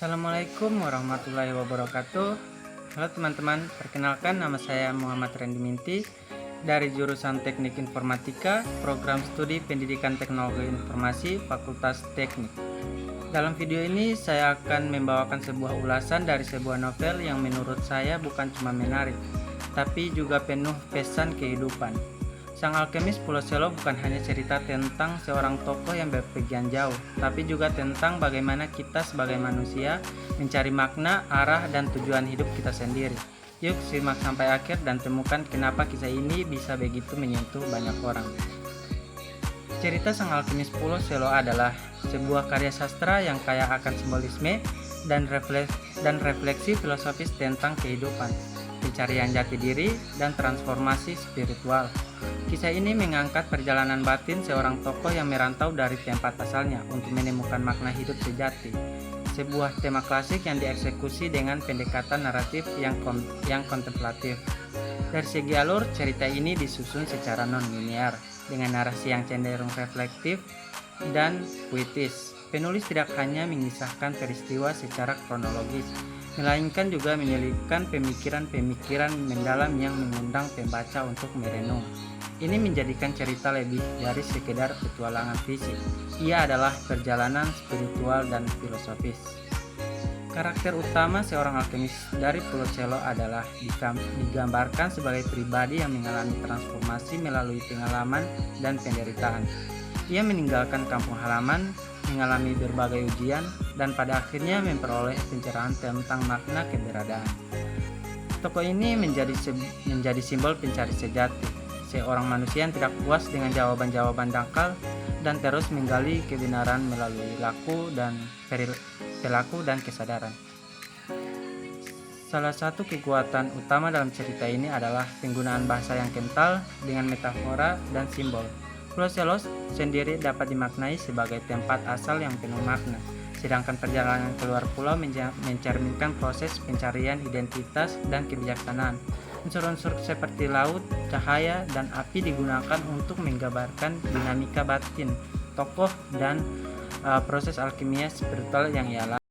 Assalamualaikum warahmatullahi wabarakatuh. Halo teman-teman, perkenalkan nama saya Muhammad Randy Minti dari jurusan Teknik Informatika, Program Studi Pendidikan Teknologi Informasi, Fakultas Teknik. Dalam video ini saya akan membawakan sebuah ulasan dari sebuah novel yang menurut saya bukan cuma menarik, tapi juga penuh pesan kehidupan. Sang Alkemis Pulau Selo bukan hanya cerita tentang seorang tokoh yang berpergian jauh, tapi juga tentang bagaimana kita sebagai manusia mencari makna, arah, dan tujuan hidup kita sendiri. Yuk simak sampai akhir dan temukan kenapa kisah ini bisa begitu menyentuh banyak orang. Cerita Sang Alkemis Pulau Selo adalah sebuah karya sastra yang kaya akan simbolisme dan refleksi filosofis tentang kehidupan, pencarian jati diri, dan transformasi spiritual. Kisah ini mengangkat perjalanan batin seorang tokoh yang merantau dari tempat asalnya untuk menemukan makna hidup sejati. Sebuah tema klasik yang dieksekusi dengan pendekatan naratif yang kontemplatif. Dari segi alur, cerita ini disusun secara non-linear dengan narasi yang cenderung reflektif dan puitis. Penulis tidak hanya mengisahkan peristiwa secara kronologis, melainkan juga menyelipkan pemikiran-pemikiran mendalam yang mengundang pembaca untuk merenung. Ini menjadikan cerita lebih dari sekedar petualangan fisik. Ia adalah perjalanan spiritual dan filosofis. Karakter utama seorang alkemis dari Pulau Selo adalah digambarkan sebagai pribadi yang mengalami transformasi melalui pengalaman dan penderitaan. Ia meninggalkan kampung halaman, mengalami berbagai ujian, dan pada akhirnya memperoleh pencerahan tentang makna keberadaan. Tokoh ini menjadi simbol pencari sejati, seorang manusia yang tidak puas dengan jawaban-jawaban dangkal dan terus menggali kebenaran melalui perilaku dan kesadaran. Salah satu kekuatan utama dalam cerita ini adalah penggunaan bahasa yang kental dengan metafora dan simbol. Pulau Selo sendiri dapat dimaknai sebagai tempat asal yang penuh makna, sedangkan perjalanan keluar pulau mencerminkan proses pencarian identitas dan kebijaksanaan. Unsur-unsur seperti laut, cahaya, dan api digunakan untuk menggambarkan dinamika batin tokoh dan proses alkimia spiritual yang ia alami.